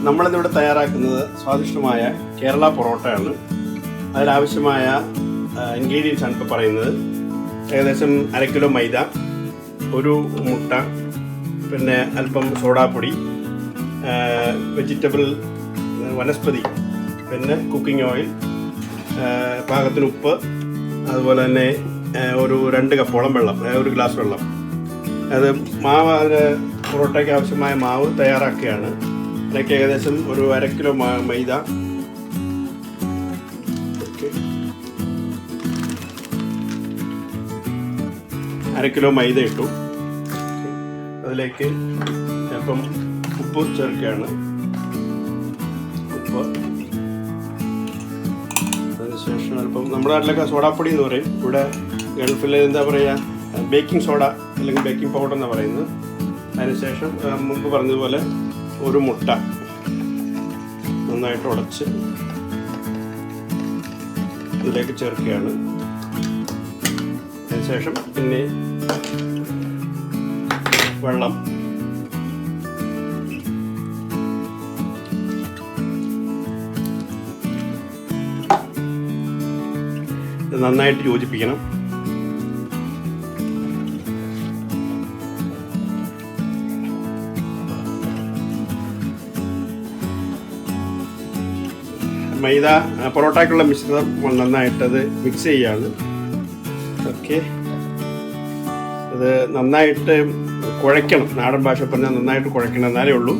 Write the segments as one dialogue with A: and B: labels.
A: നമ്മളിന്നിവിടെ തയ്യാറാക്കുന്നത് സ്വാദിഷ്ടമായ കേരള പൊറോട്ടയാണ്. അതിലാവശ്യമായ ഇൻഗ്രീഡിയൻസ് ആണ് ഇപ്പോൾ പറയുന്നത്. ഏകദേശം 1/2 കിലോ മൈദ, ഒരു മുട്ട, പിന്നെ അല്പം സോഡാപ്പൊടി, വെജിറ്റബിൾ വനസ്പതി, പിന്നെ കുക്കിംഗ് ഓയിൽ, പാകത്തിന് ഉപ്പ്, അതുപോലെ തന്നെ ഒരു 2 കപ്പോളം വെള്ളം, 1 ഗ്ലാസ് വെള്ളം. അത് മാവ്, അതിന് പൊറോട്ടയ്ക്ക് ആവശ്യമായ മാവ് തയ്യാറാക്കുകയാണ്. അതിലേക്ക് ഏകദേശം ഒരു 1/2 കിലോ മൈദ, 1/2 കിലോ മൈദ ഇട്ടു. അതിലേക്ക് അല്പം ഉപ്പ് ചേർക്കുകയാണ്. ഉപ്പ്, അതിനുശേഷം അല്പം നമ്മുടെ നാട്ടിലൊക്കെ സോഡാപ്പൊടി എന്ന് പറയും, ഇവിടെ ഗൾഫിൽ എന്താ പറയുക, ബേക്കിംഗ് സോഡ അല്ലെങ്കിൽ ബേക്കിംഗ് പൗഡർ എന്നാണ് പറയുന്നത്. അതിനുശേഷം മുമ്പ് പറഞ്ഞതുപോലെ ഒരു മുട്ട നന്നായിട്ട് ഉടച്ച് ഇതിലേക്ക് ചേർക്കുകയാണ്. അതിനുശേഷം പിന്നെ വെള്ളം, ഇത് നന്നായിട്ട് യോജിപ്പിക്കണം. മൈദ പൊറോട്ടയ്ക്കുള്ള മിശ്രിതം നന്നായിട്ടത് മിക്സ് ചെയ്യുകയാണ്. ഓക്കെ, അത് നന്നായിട്ട് കുഴയ്ക്കണം. നാടൻ ഭാഷ പറഞ്ഞാൽ നന്നായിട്ട് കുഴയ്ക്കണം, എന്നാലേ ഉള്ളൂ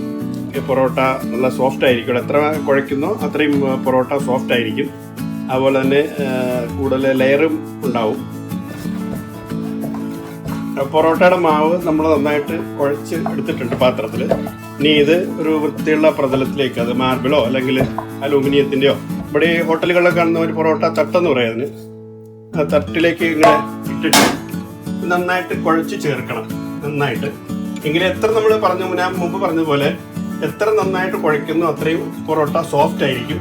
A: ഈ പൊറോട്ട നല്ല സോഫ്റ്റ് ആയിരിക്കും. എത്ര കുഴയ്ക്കുന്നോ അത്രയും പൊറോട്ട സോഫ്റ്റ് ആയിരിക്കും. അതുപോലെ തന്നെ കൂടുതൽ ലെയറും ഉണ്ടാവും. പൊറോട്ടയുടെ മാവ് നമ്മൾ നന്നായിട്ട് കുഴച്ച് എടുത്തിട്ടുണ്ട് പാത്രത്തിൽ. ഇനി ഇത് ഒരു വൃത്തിയുള്ള പ്രതലത്തിലേക്ക്, അത് മാർബിളോ അല്ലെങ്കിൽ അലൂമിനിയത്തിൻ്റെയോ, ഇവിടെ ഈ ഹോട്ടലുകളിലൊക്കെ കാണുന്ന ഒരു പൊറോട്ട തട്ടെന്ന് പറയുന്നതിന്, ആ തട്ടിലേക്ക് ഇങ്ങനെ ഇട്ടിട്ട് നന്നായിട്ട് കുഴച്ച് ചേർക്കണം. നന്നായിട്ട് എങ്കിലും എത്ര നമ്മൾ ഞാൻ മുമ്പ് പറഞ്ഞതുപോലെ എത്ര നന്നായിട്ട് കുഴയ്ക്കുന്നു അത്രയും പൊറോട്ട സോഫ്റ്റ് ആയിരിക്കും.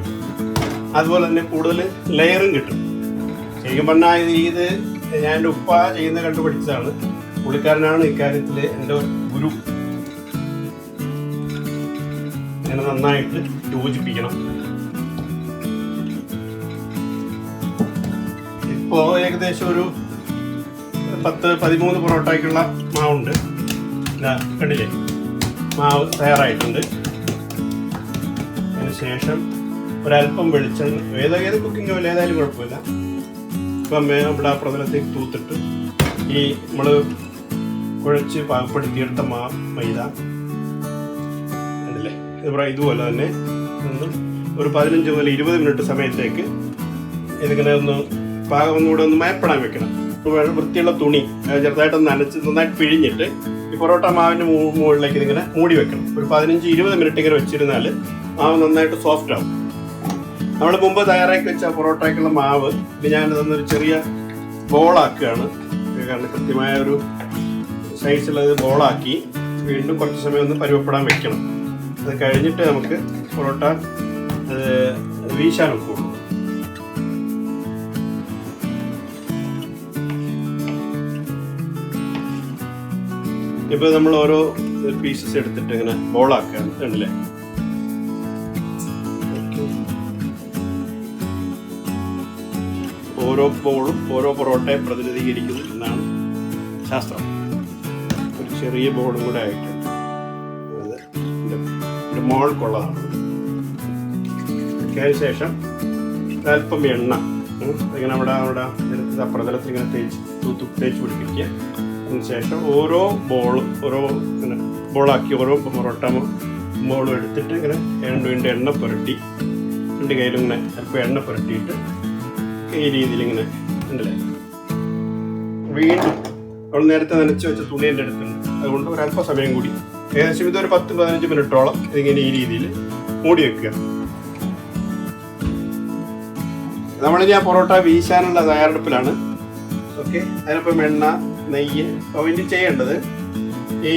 A: അതുപോലെ തന്നെ കൂടുതൽ ലെയറും കിട്ടും. ശരിക്കും പറഞ്ഞാൽ ഇത് ഞാൻ എൻ്റെ ഉപ്പ ചെയ്യുന്ന കണ്ടുപിടിച്ചതാണ്. പുള്ളിക്കാരനാണ് ഇക്കാര്യത്തിൽ എൻ്റെ ഗുരു. ഇങ്ങനെ നന്നായിട്ട് യോജിപ്പിക്കണം. ഇപ്പോൾ ഏകദേശം ഒരു 10-13 പൊറോട്ടയ്ക്കുള്ള മാവുണ്ട്. കണ്ടില്ലേ, മാവ് തയ്യാറായിട്ടുണ്ട്. അതിനുശേഷം ഒരല്പം വെളിച്ചെണ്ണ, ഏത് കുക്കിംഗ് ഓയിൽ ഏതായാലും കുഴപ്പമില്ല. ഇപ്പം ഇവിടെ ആ പ്രതലത്തേക്ക് തൂത്തിട്ട് ഈ നമ്മൾ കുഴച്ച് പാകപ്പെടുത്തിയെടുത്ത മൈദ കണ്ടില്ലേ, ഇതുപോലെ തന്നെ ഒരു 15 മുതൽ 20 മിനിറ്റ് സമയത്തേക്ക് ഇതിങ്ങനെ പാകം ഒന്നുകൂടെ മയപ്പെടാൻ വെക്കണം. വൃത്തിയുള്ള തുണി ചെറുതായിട്ടൊന്ന് നനച്ച് നന്നായിട്ട് പിഴിഞ്ഞിട്ട് ഈ പൊറോട്ട മാവിൻ്റെ മുകളിലേക്ക് ഇതിങ്ങനെ മൂടി വെക്കണം. ഒരു 15-20 മിനിറ്റ് ഇങ്ങനെ വെച്ചിരുന്നാൽ മാവ് നന്നായിട്ട് സോഫ്റ്റ് ആവും. നമ്മൾ മുമ്പ് തയ്യാറാക്കി വെച്ച പൊറോട്ടയ്ക്കുള്ള മാവ് ഇത് ഞാനിതൊന്നൊരു ചെറിയ ബോളാക്കുകയാണ്. കാരണം കൃത്യമായ ഒരു സൈസുള്ളത് ബോളാക്കി വീണ്ടും കുറച്ച് സമയം ഒന്ന് പരുവപ്പെടാൻ വെക്കണം. അത് കഴിഞ്ഞിട്ട് നമുക്ക് പൊറോട്ട വീശാൻ വെക്കുള്ളൂ. ഇപ്പോൾ നമ്മൾ ഓരോ പീസസ് എടുത്തിട്ട് ഇങ്ങനെ ബോളാക്കുകയാണ്. കണ്ടില്ലേ, ഓരോ ബോളും ഓരോ പൊറോട്ടയെ പ്രതിനിധീകരിക്കുന്നു എന്നാണ് ശാസ്ത്രം. ഒരു ചെറിയ ബോളും കൂടെ ആയിട്ട് അത് മോൾക്കുള്ളതാണ്. അതിനുശേഷം അല്പം എണ്ണ ഇങ്ങനെ അവിടെ പ്രതലത്തിൽ ഇങ്ങനെ തേച്ച് പിടിപ്പിക്കുക. അതിനുശേഷം ഓരോ ഇങ്ങനെ ബോളാക്കി ഓരോ പൊറോട്ട ബോളും എടുത്തിട്ട് ഇങ്ങനെ വീണ്ടും എണ്ണ പുരട്ടി 2 കയ്യിലും ഇങ്ങനെ അല്പം എണ്ണ പുരട്ടിയിട്ട് ഈ രീതിയിൽ ഇങ്ങനെ ഉണ്ടല്ലേ. വീണ്ടും നമ്മൾ നേരത്തെ നനച്ച് വെച്ച തുണി എൻ്റെ അടുത്തുണ്ട്, അതുകൊണ്ട് ഒരല്പ സമയം കൂടി ഏകദേശം ഇതൊരു 10-15 മിനിറ്റോളം ഇതിങ്ങനെ ഈ രീതിയിൽ മൂടി വെക്കുക. നമ്മളിനി ആ പൊറോട്ട വീശാനുള്ള തയ്യാറെടുപ്പിലാണ്. ഓക്കെ, അതിനൊപ്പം എണ്ണ, നെയ്യ്. അപ്പോൾ ഇനി ചെയ്യേണ്ടത് ഈ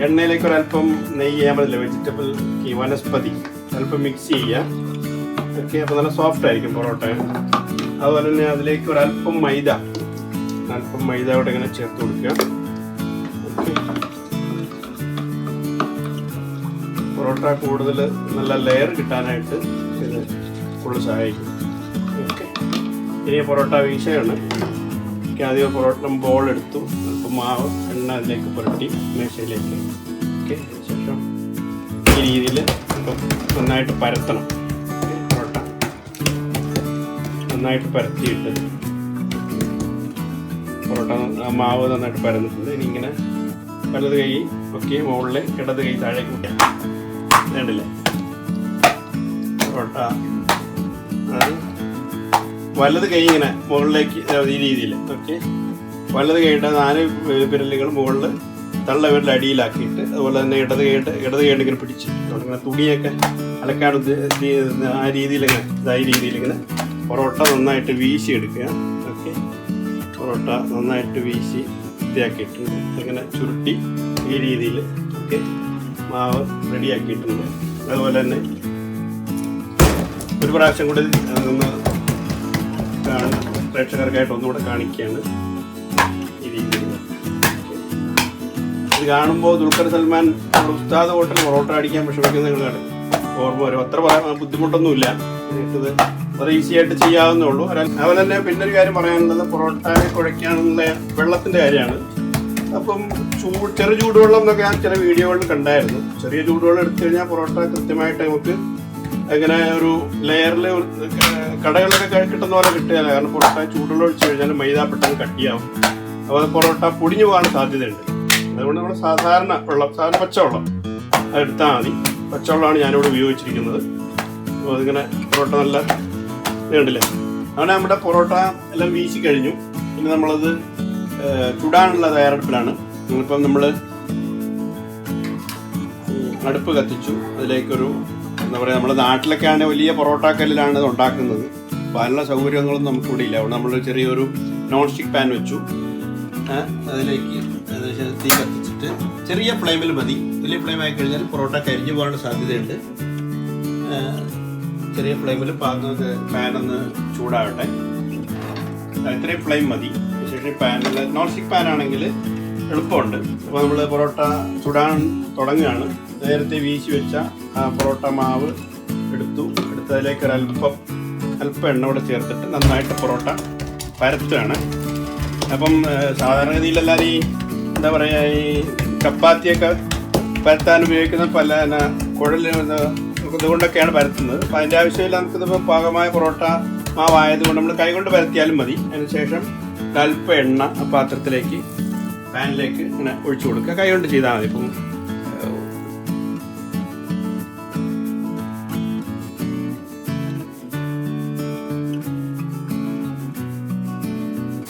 A: എണ്ണയിലേക്ക് ഒരല്പം നെയ്യ് ചെയ്യാൻ പറ്റില്ല, വെജിറ്റബിൾ ഈ വനസ്പതി അല്പം മിക്സ് ചെയ്യുക. ഓക്കെ, അപ്പോൾ നല്ല സോഫ്റ്റ് ആയിരിക്കും പൊറോട്ട. അതുപോലെ തന്നെ അതിലേക്ക് ഒരല്പം മൈദ ഇവിടെ ഇങ്ങനെ ചേർത്ത് കൊടുക്കുക. പൊറോട്ട പൊറോട്ട കൂടുതൽ നല്ല ലെയർ കിട്ടാനായിട്ട് ഇത് കൂടുതൽ സഹായിക്കും. ഓക്കെ, ഇനി പൊറോട്ട വീശയാണ്. ആദ്യം പൊറോട്ട ബോൾ എടുത്തു, അല്പം മാവ് എണ്ണ അതിലേക്ക് പുരട്ടി മേശയിലേക്ക്. ഓക്കെ, ശേഷം ഈ രീതിയിൽ നന്നായിട്ട് പരത്തണം. പൊറോട്ട നന്നായിട്ട് പരത്തിയിട്ട് പൊറോട്ട മാവ് നന്നായിട്ട് പരന്നിട്ടുണ്ട്. ഇനി ഇങ്ങനെ വലത് കൈ ഒക്കെ മുകളിൽ, ഇടത് കൈ താഴേക്ക് വിട്ടാൽ വേണ്ടില്ലേ പൊറോട്ട. വലത് കൈ ഇങ്ങനെ മുകളിലേക്ക് ഈ രീതിയിൽ. ഓക്കെ, വലത് കൈയുടെ 4 വിരലുകൾ മുകളിൽ, തള്ള വിരൽ അടിയിലാക്കിയിട്ട്, അതുപോലെ തന്നെ ഇടത് കൈയിട്ട് ഇങ്ങനെ പിടിച്ച് ഇങ്ങനെ തുണിയൊക്കെ അലക്കാൻ ആ രീതിയിൽ ഇങ്ങനെ ഈ രീതിയിൽ ഇങ്ങനെ പൊറോട്ട നന്നായിട്ട് വീശി എടുക്കുക. ഓക്കെ, പൊറോട്ട നന്നായിട്ട് വീശി വൃത്തിയാക്കിയിട്ടുണ്ട്. അങ്ങനെ ചുരുട്ടി ഈ രീതിയിൽ. ഓക്കെ, മാവ് റെഡിയാക്കിയിട്ടുണ്ട്. അതുപോലെ തന്നെ ഒരു പ്രാവശ്യം കൂടി ഒന്ന് പ്രേക്ഷകർക്കായിട്ട് ഒന്നുകൂടെ കാണിക്കുകയാണ് ഈ രീതിയിൽ. ഇത് കാണുമ്പോൾ ദുൽഖർ സൽമാൻ ഉസ്താദ് ഹോട്ടൽ പൊറോട്ട അടിക്കാൻ വിഷമിക്കുന്ന നിങ്ങൾ ഓർമ്മ വരും. അത്ര ബുദ്ധിമുട്ടൊന്നുമില്ല, ഇത് വളരെ ഈസി ആയിട്ട് ചെയ്യാവുന്നേ ഉള്ളൂ. അതുപോലെ തന്നെ പിന്നെ ഒരു കാര്യം പറയാനുള്ളത്, പൊറോട്ടയെ കുഴയ്ക്കാനുള്ള വെള്ളത്തിൻ്റെ കാര്യമാണ്. അപ്പം ചെറു ചൂടുവെള്ളം എന്നൊക്കെ ഞാൻ ചില വീഡിയോകളിൽ കണ്ടായിരുന്നു. ചെറിയ ചൂടുവെള്ളം എടുത്തു കഴിഞ്ഞാൽ പൊറോട്ട കൃത്യമായിട്ട് നമുക്ക് അങ്ങനെ ഒരു ലെയറിൽ കടകളിലൊക്കെ കിട്ടുന്ന പോലെ കിട്ടുകയില്ല. കാരണം പൊറോട്ട ചൂടുവെള്ളം ഒഴിച്ച് കഴിഞ്ഞാൽ മൈദ പെട്ടെന്ന് കട്ടിയാവും. അപ്പോൾ പൊറോട്ട പൊടിഞ്ഞു പോകാൻ സാധ്യതയുണ്ട്. അതുകൊണ്ട് നമ്മൾ സാധാരണ പച്ചവെള്ളം അതെടുത്താൽ മതി. പച്ചവെള്ളമാണ് ഞാനിവിടെ ഉപയോഗിച്ചിരിക്കുന്നത്. അപ്പോൾ അതിങ്ങനെ പൊറോട്ട നല്ല കണ്ടില്ലേ. അങ്ങനെ നമ്മുടെ പൊറോട്ട എല്ലാം വീശി കഴിഞ്ഞു. പിന്നെ നമ്മളത് ചുടാനുള്ള തയ്യാറെടുപ്പിലാണ്. ഇപ്പം നമ്മൾ അടുപ്പ് കത്തിച്ചു. അതിലേക്കൊരു എന്താ പറയുക, നമ്മുടെ നാട്ടിലൊക്കെ ആണെങ്കിൽ വലിയ പൊറോട്ട കല്ലിലാണ് ഇത് ഉണ്ടാക്കുന്നത്. അപ്പോൾ അതിനുള്ള സൗകര്യങ്ങളൊന്നും നമുക്കിവിടെ ഇല്ല. അവിടെ നമ്മൾ ചെറിയൊരു നോൺ സ്റ്റിക്ക് പാൻ വെച്ചു. അതിലേക്ക് തീ കത്തിച്ചിട്ട് ചെറിയ ഫ്ലെയിമിൽ മതി. വലിയ ഫ്ലെയിം ആയി കഴിഞ്ഞാൽ പൊറോട്ട കരിഞ്ഞു പോകാനുള്ള സാധ്യതയുണ്ട്. ചെറിയ ഫ്ലെയിമിൽ പാനൊന്ന് ചൂടാവട്ടെ. ഇത്രയും ഫ്ലെയിം മതി. ശേഷം പാനിൽ നോൺ സ്റ്റിക്ക് പാനാണെങ്കിൽ എളുപ്പമുണ്ട്. അപ്പോൾ നമ്മൾ പൊറോട്ട ചുടാൻ തുടങ്ങുകയാണ്. നേരത്തെ വീശി വെച്ച ആ പൊറോട്ട മാവ് എടുത്തതിലേക്ക് അല്പം എണ്ണ കൂടെ ചേർത്തിട്ട് നന്നായിട്ട് പൊറോട്ട പരത്തുകയാണ്. അപ്പം സാധാരണഗതിയിൽ എല്ലാവരും ഈ എന്താ പറയുക, ഈ ചപ്പാത്തിയൊക്കെ പരത്താൻ ഉപയോഗിക്കുന്ന പല കുഴൽ ഇതുകൊണ്ടൊക്കെയാണ് പരത്തുന്നത്. അപ്പം അതിൻ്റെ ആവശ്യമില്ല. നമുക്കിതിപ്പോൾ പാകമായ പൊറോട്ട മാവായതുകൊണ്ട് നമ്മൾ കൈകൊണ്ട് പരത്തിയാലും മതി. അതിനുശേഷം അല്പം എണ്ണ ആ പാത്രത്തിലേക്ക് പാനിലേക്ക് ഇങ്ങനെ ഒഴിച്ചു കൊടുക്കുക. കൈകൊണ്ട് ചെയ്താൽ മതി. ഇപ്പം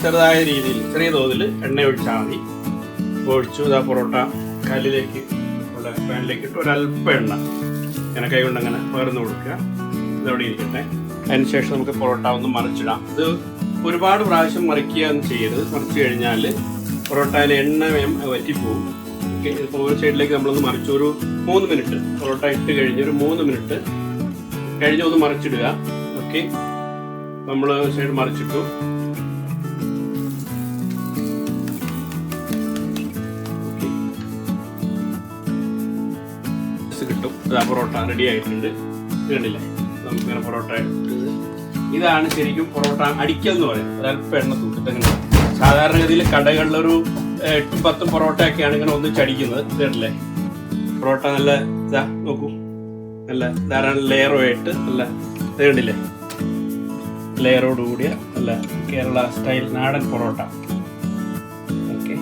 A: ചെറുതായ രീതിയിൽ ചെറിയ തോതിൽ എണ്ണ ഒഴിച്ചാൽ മതി. ഒഴിച്ചു ഇതാ പൊറോട്ട കല്ലിലേക്ക് പാനിലേക്ക് ഇട്ട് ഒരല്പം എണ്ണ ഇങ്ങനെ കൈകൊണ്ട് അങ്ങനെ പകർന്നു കൊടുക്കുക. ഇതവിടെ ഇരിക്കട്ടെ. അതിനുശേഷം നമുക്ക് പൊറോട്ട ഒന്ന് മറിച്ചിടാം. ഇത് ഒരുപാട് പ്രാവശ്യം മറിക്കുക എന്ന് ചെയ്യരുത്. മറിച്ച് കഴിഞ്ഞാൽ പൊറോട്ടയിൽ എണ്ണ വറ്റിപ്പോവും. ഓക്കെ, ഇപ്പോൾ ഒരു സൈഡിലേക്ക് നമ്മളൊന്ന് മറിച്ചു ഒരു 3 മിനിറ്റ് പൊറോട്ട ഇട്ട് കഴിഞ്ഞ് ഒരു 3 മിനിറ്റ് കഴിഞ്ഞ് ഒന്ന് മറിച്ചിടുക. ഓക്കെ, നമ്മൾ സൈഡ് മറിച്ചിട്ടു. കിട്ടും. അതാ പൊറോട്ട റെഡി ആയിട്ടുണ്ട്. കണ്ടില്ലേ, നമുക്കിങ്ങനെ പൊറോട്ട ഇതാണ് ശരിക്കും പൊറോട്ട അടിക്കൽ എന്ന് പറയും. ഒരല്പം എണ്ണ തൂത്തിട്ട് ഇങ്ങനെ സാധാരണഗതിയിൽ കടകളിലൊരു 8-10 പൊറോട്ടയൊക്കെയാണ് ഇങ്ങനെ ഒന്നിച്ചടിക്കുന്നത്. ഇതല്ലേ പൊറോട്ട നല്ല ഇതാ നോക്കൂ, നല്ല ധാരാളം ലെയറുമായിട്ട് നല്ല ഇത് കണ്ടില്ലേ, ലെയറോട് കൂടിയ നല്ല കേരള സ്റ്റൈൽ നാടൻ പൊറോട്ട. ഓക്കെ,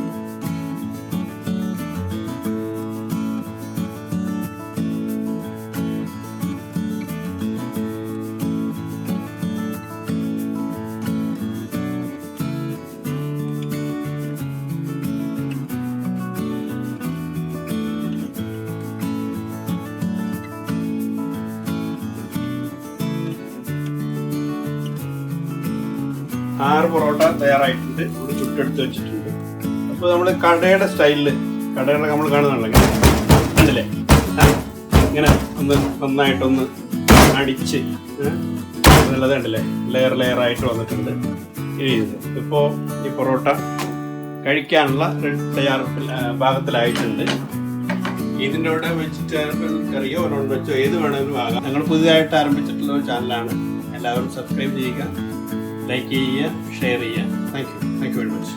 A: 6 പൊറോട്ട തയ്യാറായിട്ടുണ്ട്. ഇവിടെ ചുട്ടെടുത്ത് വെച്ചിട്ടുണ്ട്. അപ്പോൾ നമ്മൾ കടയുടെ സ്റ്റൈലിൽ, കടകളെ നമ്മൾ കാണുന്നുണ്ടെങ്കിൽ കണ്ടില്ലേ, ഇങ്ങനെ ഒന്ന് നന്നായിട്ടൊന്ന് അടിച്ച് നല്ലത് കണ്ടില്ലേ, ലെയറായിട്ട് വന്നിട്ടുണ്ട്. ഇപ്പോൾ ഈ പൊറോട്ട കഴിക്കാനുള്ള പാകത്തിലായിട്ടുണ്ട്. ഇതിൻ്റെ കൂടെ വെജിറ്റേറിയൻ കറിയോ നോൺ വെജോ ഏത് വേണമെങ്കിലും ആകാം. ഞങ്ങൾ പുതിയതായിട്ട് ആരംഭിച്ചിട്ടുള്ള ഒരു ചാനലാണ്. എല്ലാവരും സബ്സ്ക്രൈബ് ചെയ്യുക, ലൈക്ക് ചെയ്യുക, ഷെയർ ചെയ്യുക. Thank you very much.